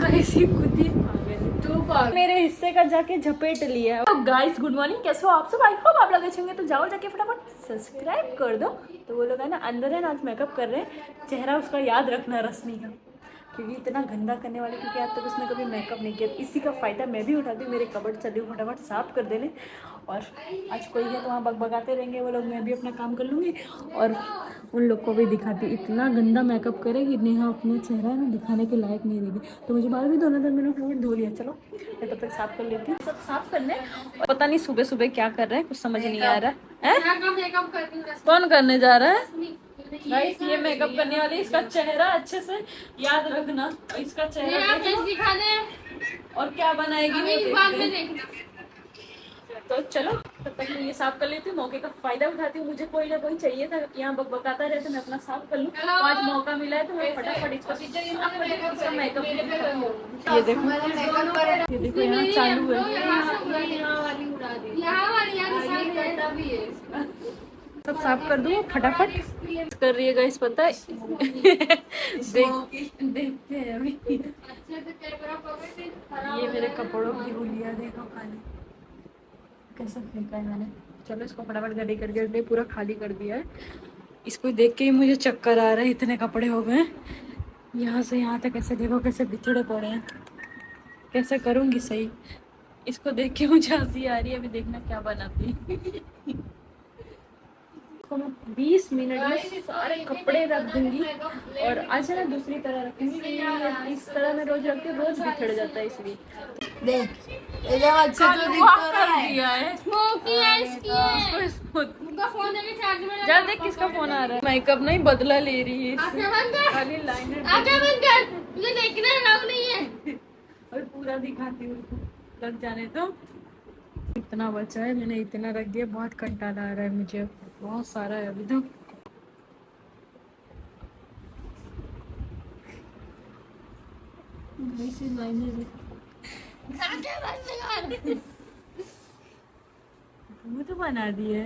कैसी खुद ही मेरे हिस्से का जाके झपेट लिया। तो गाइस गुड मॉर्निंग, कैसे हो आप सब? आई होप आप लोग अच्छे होंगे। तो जाओ जाके फटाफट सब्सक्राइब कर दो। तो वो लोग है ना अंदर है ना, आज मेकअप कर रहे हैं। चेहरा उसका याद रखना रश्मि का, क्योंकि इतना गंदा करने वाले, क्योंकि आज तक उसने कभी मेकअप नहीं किया। इसी का फ़ायदा मैं भी उठाती हूँ। मेरे कबर्ड चली हूँ फटाफट साफ़ कर देने। और आज कोई है तो वहाँ बगबगाते रहेंगे वो लोग, मैं भी अपना काम कर लूँगी और उन लोग को भी दिखाती। इतना गंदा मेकअप करेगी नेहा, अपने चेहरा है ना दिखाने के लायक नहीं रहेगी। तो मुझे बाल भी धोना था, मैंने फटाफट धो लिया। चलो मैं तब तक साफ़ कर लेती हूँ। सब साफ़ करने, पता नहीं सुबह सुबह क्या कर रहे हैं, कुछ समझ नहीं आ रहा है। कौन करने जा रहा है? गाइस ये मेकअप करने वाली, इसका चेहरा अच्छे से याद रखना। इसका चेहरा दिखाने और क्या बनाएगी तो चलो तब तक मैं ये साफ कर लेती हूँ। मौके का फायदा उठाती हूँ, मुझे कोई ना कोई चाहिए था यहाँ बकबकाता रहे तो मैं अपना साफ कर लूँ। तो आज मौका मिला है तो मैं फटाफट इसको इसका मेकअप। ये देखो यहाँ चालू है, सब साफ कर दूँ फटाफट। कर रही है गाइस, पता है देखते हैं अभी। ये मेरे कपड़ों की गुलिया देखो खाली कैसा फेंका है मैंने। चलो इसको फटाफट गड्ढे करके पूरा खाली कर दिया है। इसको देख के ही मुझे चक्कर आ रहा है, इतने कपड़े हो गए यहाँ से यहाँ तक। ऐसे देखो कैसे बिछड़े पड़े हैं, कैसे करूँगी सही। इसको देख के मुझे हंसी आ रही है। अभी देखना क्या बनाती है। 20 मिनट में सारे कपड़े रख दूंगी और आज है ना दूसरी तरह रखूंगी। इस तरह मैं रोज रखती हूँ, रोज बिखर जाता है, इसलिए देख एकदम अच्छे से दिया है। जा देख किसका फोन आ रहा है। मेकअप नहीं बदला ले रही है, खाली लाइनर और पूरा दिखाती हूँ, लग जाने तो। इतना बचा है, मैंने इतना रख दिया। बहुत कंटाला आ रहा है मुझे, बहुत सारा है अभी तो। वो तो बना दिए,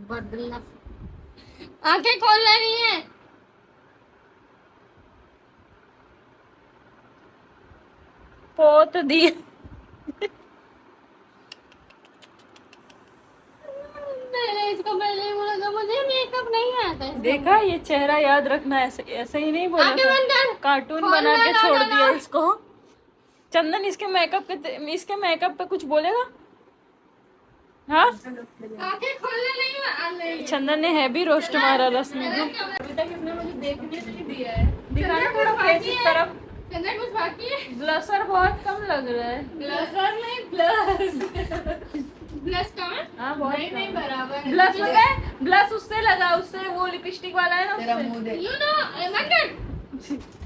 बदलना आंखें खोल रही है। पोत दिए इसको पहले ही बोला था, मुझे मेकअप नहीं आता। देखा, ये चेहरा याद रखना। ऐसे ऐसे ही नहीं बोला था, कार्टून बना के छोड़ दिया इसको। चंदन इसके मेकअप पे कुछ बोलेगा? हाँ चंदन ने हैवी रोस्ट मारा रश्मि को। अभी तक इसने मुझे देखने नहीं दिया है। दिखाना थोड़ा फेस इस तरफ। चंदन कुछ बाकी है? ब्लशर बहुत कम लग रहा है। ब्लशर नहीं, ब्लश कम है। हाँ बहुत नहीं बराबर। ब्लश लगा है, ब्लश उससे लगा, उससे वो लिपस्टिक वाला है ना, तेरा मुंह देख। यू नो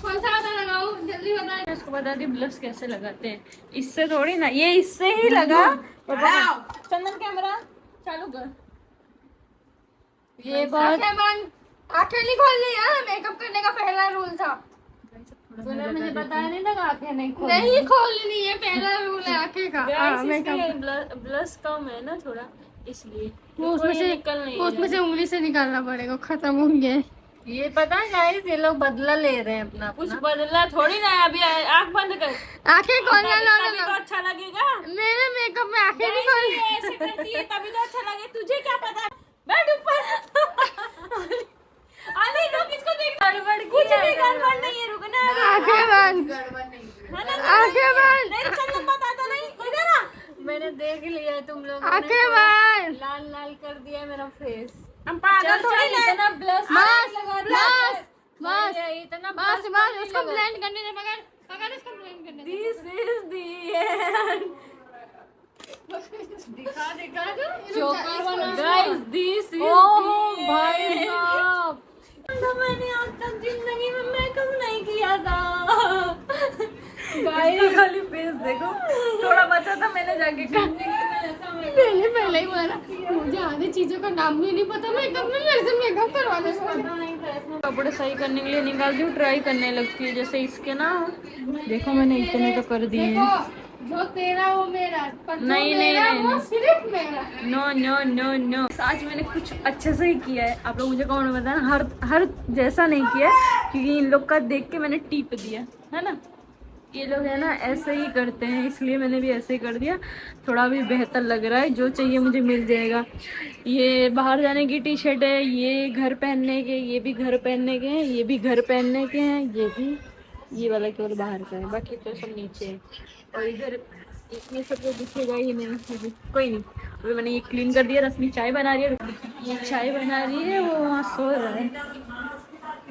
कौन सा वाला लगाऊं, जल्दी बता। इसको बता दी ब्लश कैसे लगाते हैं। इससे थोड़ी ना, ये इससे ही लगा। चंदन कैमरा चालू कर। ये बहुत आंखें नहीं खोलनी है, मेकअप करने का पहला रूल था। मुझे बताया नहीं था आंखें नहीं खोलनी है, पहला रूल है आंखें का। ब्लश कम है ना थोड़ा, इसलिए वो उसमें से उंगली से निकालना पड़ेगा, खत्म हो गया। ये पता है गाइस, ये लोग बदला ले रहे हैं अपना। कुछ बदला थोड़ी ना है। अभी आंख बंद कर, आंखें खोलना तभी तो अच्छा लगेगा। मेरे मेकअप में आंखें नहीं खोलनी, ऐसे करती है तभी तो अच्छा लगे। तुझे क्या पता? बैठ ऊपर। अरे तो किसको देख, गड़बड़ कुछ भी गड़बड़ नहीं है, रुकना। आंखें बंद, आंखें बंद। नहीं चंदन बताता नहीं, इधर आ। मैंने देख लिया है तुम लोग, आंखें बंद। लाल लाल कर दिया मेरा फेस। हम पागल थोड़ी ना। इतना ब्लश बस उसको ब्लेंड करने दे। पकड़ इसको ब्लेंड करने दे। This is the end. दिखा जोकर बना गाइस, दिस इज द भाई साहब। तो मैंने आज तक जिंदगी में मेकअप नहीं किया था गाइस। खाली फेस देखो, थोड़ा बचा था मैंने जाके पहले ही मारा। मुझे आधी चीजों का नाम भी नहीं पता मेकअप में, मेरे से मेकअप करवाने को पता नहीं था। कपड़े सही करने के लिए निकालती हूँ, ट्राई करने लगती है। जैसे इसके ना देखो, मैंने इतने तो कर दिए हैं। जो तेरा वो मेरा, नहीं सिर्फ मेरा। नो। आज मैंने कुछ अच्छे से ही किया है। आप लोग मुझे कमेंट में बताना, हर जैसा नहीं किया, क्योंकि इन लोग का देख के मैंने टिप दिया है ना। ये लोग है ना ऐसे ही करते हैं, इसलिए मैंने भी ऐसे ही कर दिया। थोड़ा भी बेहतर लग रहा है, जो चाहिए मुझे मिल जाएगा। ये बाहर जाने की टी शर्ट है, ये घर पहनने के, ये भी घर पहनने के हैं, ये भी घर पहनने के हैं, ये भी, ये वाला केवल बाहर का है, बाकी तो सब नीचे है। और इधर इसमें सब तो दिखेगा ही नहीं, कोई नहीं। अभी मैंने ये क्लीन कर दिया, रश्मि चाय बना रही है, ये चाय बना रही है, वो वहाँ सो रहा है।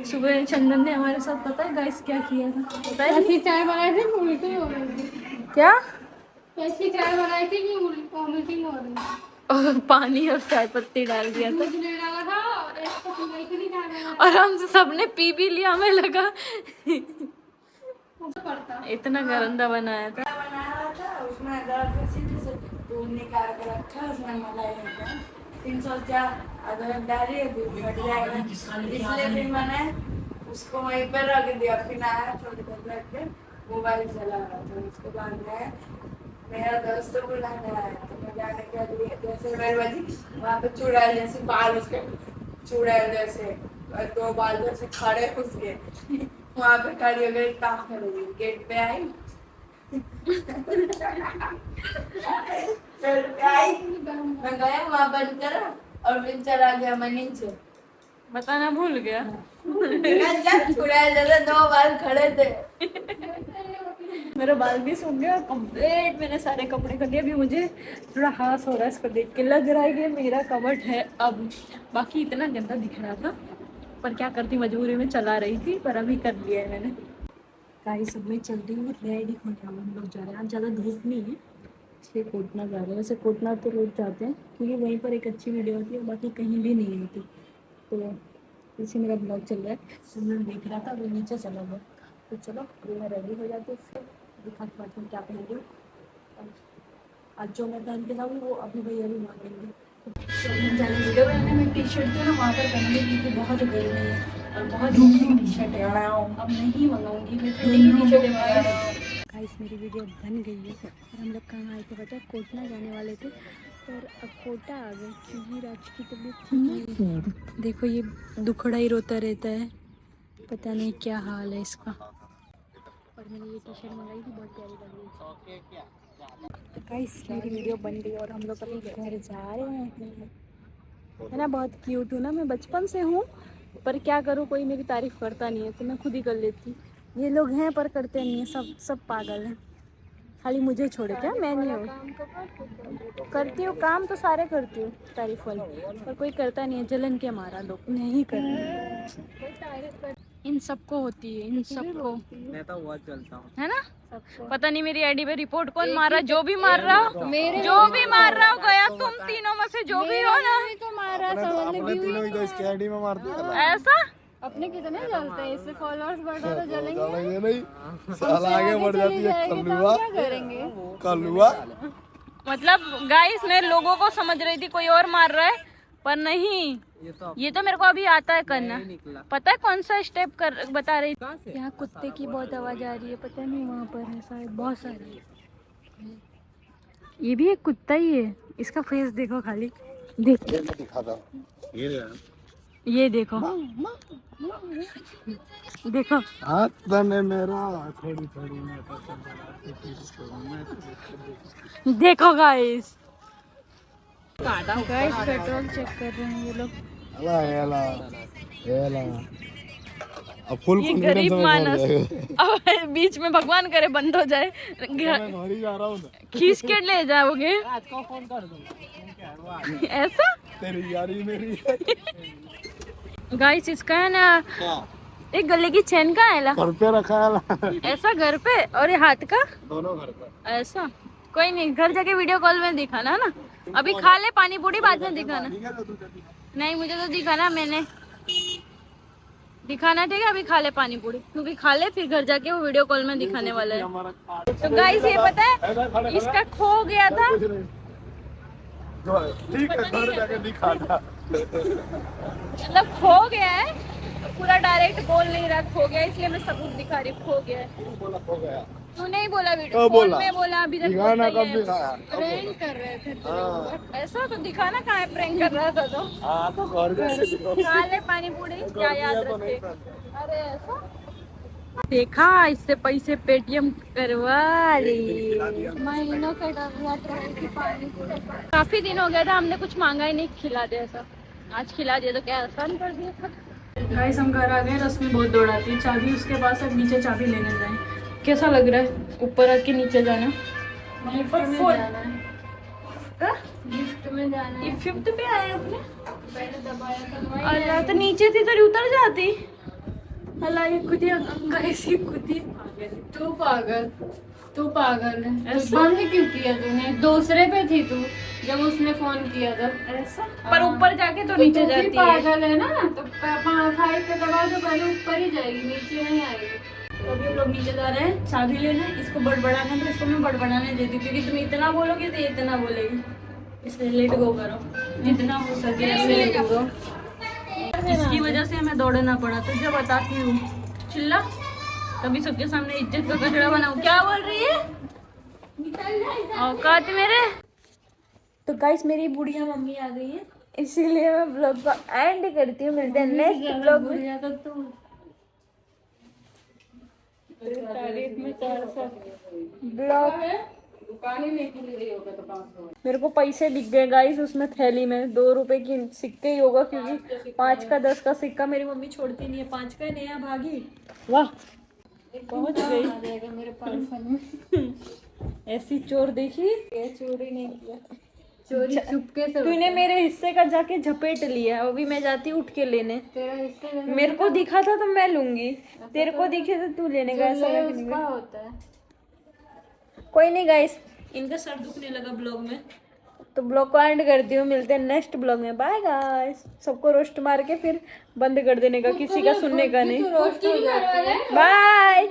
सुबह चंदन ने हमारे साथ पता है गाइस क्या किया था, पता है? ऐसी चाय बनाई थी उल्टी हो रही थी। क्या? ऐसी चाय बनाई थी कि उल्टी हो रही थी। और पानी और चाय पत्ती डाल दिया था, दूध ले डाला था और एक तो पी इतनी चाय बनाई और हम सबने पी भी लिया, हमें लगा पड़ता। इतना गंदा बनाया था। बनाया था उसमें अदरक सीधे से दूध निकाल के रखा, उसमें मलाई है 300 अदरक डालिए, दूध फट जाएगा, इसलिए फिर मैंने उसको वहीं पर रख दिया। फिर आया थोड़ी देर रख के मोबाइल चला रहा था, उसके बाद में मेरा दोस्त बुलाने आया तो मैं जाने के लिए जैसे मेरे बजी वहाँ पे चुड़ैल जैसे बाल, उसके चुड़ैल जैसे 2 बाल जैसे खड़े उसके वहाँ पे खड़ी हो गई, ताक करेगी, गेट पे आई मैं गया वहाँ बंद करा और फिर चला गया मैं नीचे। बताना भूल गया। चुड़ैल जैसे 2 बाल खड़े थे। मेरा बाल भी सूख गया कंप्लीट, मैंने सारे कपड़े कर दिए। अभी मुझे थोड़ा हास हो रहा है इसको देख के, लग रहा है कि मेरा कवर्ड है अब। बाकी इतना गंदा दिख रहा था, पर क्या करती, मजबूरी में चला रही थी, पर अभी कर लिया है मैंने। गाइस सब में चल रही हूँ, रेडी हो गया, हम लोग जा रहे हैं। आज ज़्यादा धूप नहीं है इसलिए कोटना जा रहे हैं। वैसे कोटना तो रोज जाते हैं क्योंकि वहीं पर एक अच्छी वीडियो होती है, बाकी कहीं भी नहीं होती। तो इसी मेरा ब्लॉग चल रहा है, सब मैं देख रहा था, वो नीचे चला गया। तो चलो अभी मैं रेडी हो जाती हूँ, फिर दिखाती हूँ क्या पहन रही हूँ। आज जो मैं पहन के जाऊँगी वो अभी भैया भी मांगेंगे। तो हम जाने वीडियो बनाने में टी शर्ट थी ना वहाँ पर पहनेंगे क्योंकि बहुत गर्मी है और बहुत ढीली टी शर्ट है। अब नहीं मंगाऊंगी, मैं ठंडी की टी शर्ट मंगा रहा हूँ। गाइस मेरी वीडियो बन गई है और हम लोग कहाँ आए थे पता है? कोटना जाने वाले थे, पर अब कोटा आ गए क्योंकि राज की तबीयत ठीक नहीं है। देखो ये दुखड़ा ही रोता रहता है, पता नहीं क्या हाल है इसका। और मैंने ये टी शर्ट मंगाई थी, बहुत प्यारी लग रही थी। तो गाइस मेरी वीडियो बन गई और हम लोग अभी घर जा रहे हैं, है ना? बहुत क्यूट हूँ ना, मैं बचपन से हूँ, पर क्या करूँ, कोई मेरी तारीफ़ करता नहीं है तो मैं खुद ही कर लेती। ये लोग हैं पर करते नहीं है, सब पागल हैं, खाली मुझे छोड़े। क्या मैं नहीं हूँ, करती हूँ काम तो सारे करती हूँ तारीफ वाली, पर कोई करता नहीं है, जलन के मारा लोग नहीं करते। इन सबको होती है, इन सबको। मैं तो बहुत चलता हूँ, है ना? पता नहीं मेरी आईडी पे रिपोर्ट कौन मार रहा, जो भी मार रहा हो, जो भी मार रहा हो गया, तुम तीनों में से जो भी हो ना, तो मारा अपने तीनों ही तो इसके आईडी में मारते हैं। ऐसा अपने कितने जलते हैं, इससे फॉलोअर्स बढ़ा तो जलेंगे। चलेंगे नहीं, साल आगे बढ़ जाती है। कल्लुआ क्या करेंगे? कल्लुआ मतलब गाइस मैं लोगों को समझ रही थी कोई और मार रहा है, पर नहीं, ये तो मेरे को अभी आता है करना। पता है कौन सा स्टेप कर बता रही? यहाँ कुत्ते की बहुत आवाज आ रही है, पता नहीं वहाँ पर है शायद, बहुत सारी। ये भी एक कुत्ता ही है, इसका फेस देखो खाली, देखो ये देखो, देखो हाथ में मेरा थोड़ी थोड़ी देखो गाइस पेट्रोल चेक कर रहे हैं ये लोग। एला एला एला अब फुल ये गरीब मानस अब बीच में भगवान करे बंद हो जाए, जा रहा हूँ खींच के ले जाओगे ऐसा। तेरी यारी मेरी गाइस इसका है ना एक गले की चैन का है ला, घर पे रखा है ऐसा घर पे, और ये हाथ का दोनों घर पे। ऐसा। कोई नहीं, घर जाके वीडियो कॉल में दिखाना है ना। अभी खा ले पानी पूरी, बाद में दिखाना। नहीं मुझे तो दिखाना, मैंने दिखाना, ठीक है? अभी खा ले पानी पूरी, क्योंकि खा ले फिर घर जाके वो वीडियो कॉल में दिखाने वाला है। तो गाइस ये पता है इसका खो गया था, ठीक है घर जाके दिखाना। मतलब खो गया है, पूरा डायरेक्ट बोल नहीं रहा खो गया, इसलिए मैं सबूत दिखा रही, खो गया है। खो गया तू नहीं बोला वीडियो कब फोन बोला? में बोला, अभी तक दिखाना बोलता कब ही है। दिखाया? प्रैंक कर रहे थे। हाँ ऐसा तो दिखाना कहाँ है, प्रैंक कर रहा था तो हाँ तो घर जाके दिखाओ। खा ले पानी पूरी, क्या याद तो नहीं रखे। अरे ऐसा देखा, इससे पैसे पेटीएम करवा ली। महीनों का डर रहता है कि पानी काफी दिन हो गया था, हमने कुछ मांगा ही नहीं, खिला दे ऐसा। आज खिला दिया तो क्या आसान कर दिया। गाइस हम घर आ गए, रश्मि बहुत दौड़ाती है, चाबी उसके पास है, नीचे चाबी लेने जाए। कैसा लग रहा है ऊपर आके नीचे जाना? गिफ्ट में जाना है, गिफ्ट में जाना ये है। 5th पे आए अपने। पहले दबाया था वही अल्लाह, तो नीचे थी तो उतर जाती। अल्लाह, ये खुद ही गाइस, ये खुद ही तू पागल, तू पागल है। तो ऐसा? बंद क्यों किया तूने? दूसरे पे थी तू जब उसने फोन किया था। ऐसा पर ऊपर जाके तो नीचे तू भी जाती है। पागल है ना, तो 5 पे दबा तो पहले ऊपर ही जाएगी, नीचे नहीं आएगी। तो अभी हम लोग नीचे जा रहे हैं, चाबी लेना। इसको बड़बड़ाना तो इसको मैं बड़बड़ाने देती हूँ, क्योंकि तुम इतना बोलोगे तो ये इतना बोलेगी, इसलिए लेट गो करो जितना हो सके ऐसे लेट गो। इसकी वजह से हमें दौड़ना पड़ा, तो जब बताती हूँ चिल्ला, तभी सबके सामने इज्जत का कचड़ा बनाऊँ। क्या बोल रही है औकात मेरे। तो गाइस मेरी बुढ़िया मम्मी आ गई है, इसीलिए मैं ब्लॉग को एंड करती हूँ। मिलते हैं नेक्स्ट ब्लॉग में। तारीफ में 400 ब्लॉग मेरे को पैसे दिख गए गाइस उसमें, थैली में 2 रुपए की सिक्के ही होगा, क्योंकि 5 का 10 का सिक्का मेरी मम्मी छोड़ती नहीं है। 5 का नया भागी। वाह, पहुंच गई। आ जाएगा मेरे पर्सन में। ऐसी चोर देखी। चोरी नहीं किया, चोरी चुपके से तूने मेरे हिस्से का जाके झपेट लिया, अभी मैं जाती उठ के लेने। तेरा हिस्सा मेरे को दिखा था तो मैं लूंगी, तेरे को दिखे तो तू लेने का। ऐसा है कि नहीं? उसका होता है। कोई नहीं गाइस, इनका सर दुखने लगा ब्लॉग में, तो ब्लॉग को एंड करती हूँ। मिलते हैं नेक्स्ट ब्लॉग में। Bye guys. सबको रोस्ट मार के फिर बंद कर देने का, किसी का सुनने का नहीं। रोस्ट हो जाती है। बाय।